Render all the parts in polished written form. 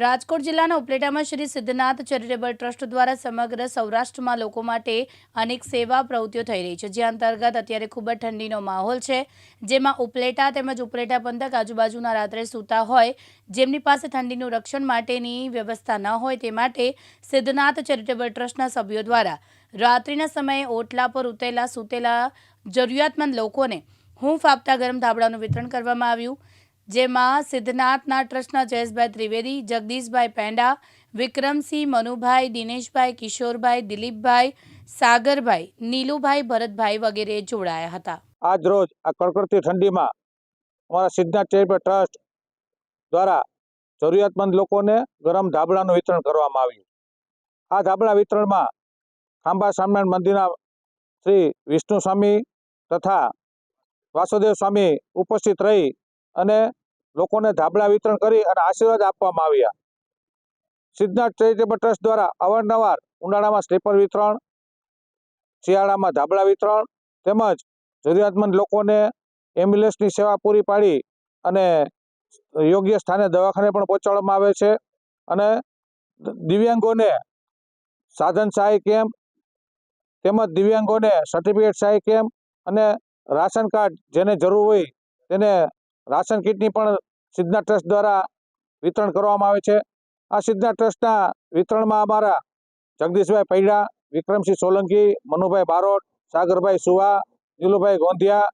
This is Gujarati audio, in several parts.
રાજકોટ જિલ્લાના ઉપલેટામાં શ્રી સિદ્ધનાથ ચેરિટેબલ ટ્રસ્ટ દ્વારા સમગ્ર સૌરાષ્ટ્રમાં લોકો માટે અનેક સેવા પ્રવૃત્તિઓ થઈ રહી છે, જે અંતર્ગત અત્યારે ખૂબ જ ઠંડીનો માહોલ છે, જેમાં ઉપલેટા તેમજ ઉપલેટા પંથક આજુબાજુના રાત્રે સૂતા હોય, જેમની પાસે ઠંડીનું રક્ષણ માટેની વ્યવસ્થા ન હોય, તે માટે સિદ્ધનાથ ચેરિટેબલ ટ્રસ્ટના સભ્યો દ્વારા રાત્રિના સમયે ઓટલા પર સૂતેલા જરૂરિયાતમંદ લોકોને હૂંફ આપતા ગરમ ધાબળાનું વિતરણ કરવામાં આવ્યું, જેમાં સિદ્ધનાથના ટ્રસ્ટના જયેશભાઈ ત્રિવેદી, જગદીશભાઈ પેંડા, વિક્રમસિંહ, મનુભાઈ, દિનેશભાઈ, કિશોરભાઈ, દિલીપભાઈ, સાગરભાઈ, નીલુભાઈ, ભરતભાઈ વગેરે જોડાયા હતા। આજ રોજ આ કડકડતી ઠંડીમાં અમારા સિદ્ધનાથ ચેરિટેબલ ટ્રસ્ટ દ્વારા જરૂરિયાતમંદ લોકોને ગરમ ધાબળાનું વિતરણ કરવામાં આવ્યું। આ ધાબળા વિતરણમાં ખાંભા સ્વામિનારાયણ મંદિરના શ્રી વિષ્ણુ સ્વામી તથા વાસુદેવ સ્વામી ઉપસ્થિત રહી અને લોકોને ધાબળા વિતરણ કરી અને આશીર્વાદ આપવામાં આવ્યા। સિદ્ધનાથ ચેરિટેબલ ટ્રસ્ટ દ્વારા અવારનવાર ઉનાળામાં સ્લીપર વિતરણ, શિયાળામાં ધાબળા વિતરણ તેમજ જરૂરિયાતમંદ લોકોને એમ્બ્યુલન્સની સેવા પૂરી પાડી અને યોગ્ય સ્થાને દવાખાને પણ પહોંચાડવામાં આવે છે અને દિવ્યાંગોને સાધન સહાય કેમ્પ તેમજ દિવ્યાંગોને સર્ટિફિકેટ સહાય કેમ્પ અને રાશન કાર્ડ જેને જરૂર હોય તેને રાશન કીટની પણ સિદ્ધનાથ ટ્રસ્ટ દ્વારા વિતરણ કરવામાં આવે છે। આ સિદ્ધનાથ ટ્રસ્ટના વિતરણમાં અમારા જગદીશભાઈ પૈડા, વિક્રમસિંહ સોલંકી, મનુભાઈ બારોટ, સાગરભાઈ સુવા, નીલુભાઈ ગોંધિયા,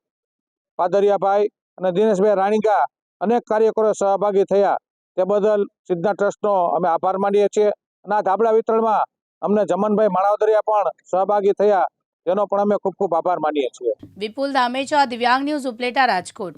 પાદરિયાભાઈ અને દિનેશભાઈ રાણીકા અનેક કાર્યકરો સહભાગી થયા, તે બદલ સિદ્ધનાથ ટ્રસ્ટનો અમે આભાર માનીએ છીએ અને આ ધાબળા વિતરણમાં અમને જમનભાઈ માણાવદરિયા પણ સહભાગી થયા, તેનો પણ અમે ખૂબ ખૂબ આભાર માનીએ છીએ। વિપુલ ધામેચા, દિવ્યાંગ ન્યૂઝ, ઉપલેટા, રાજકોટ।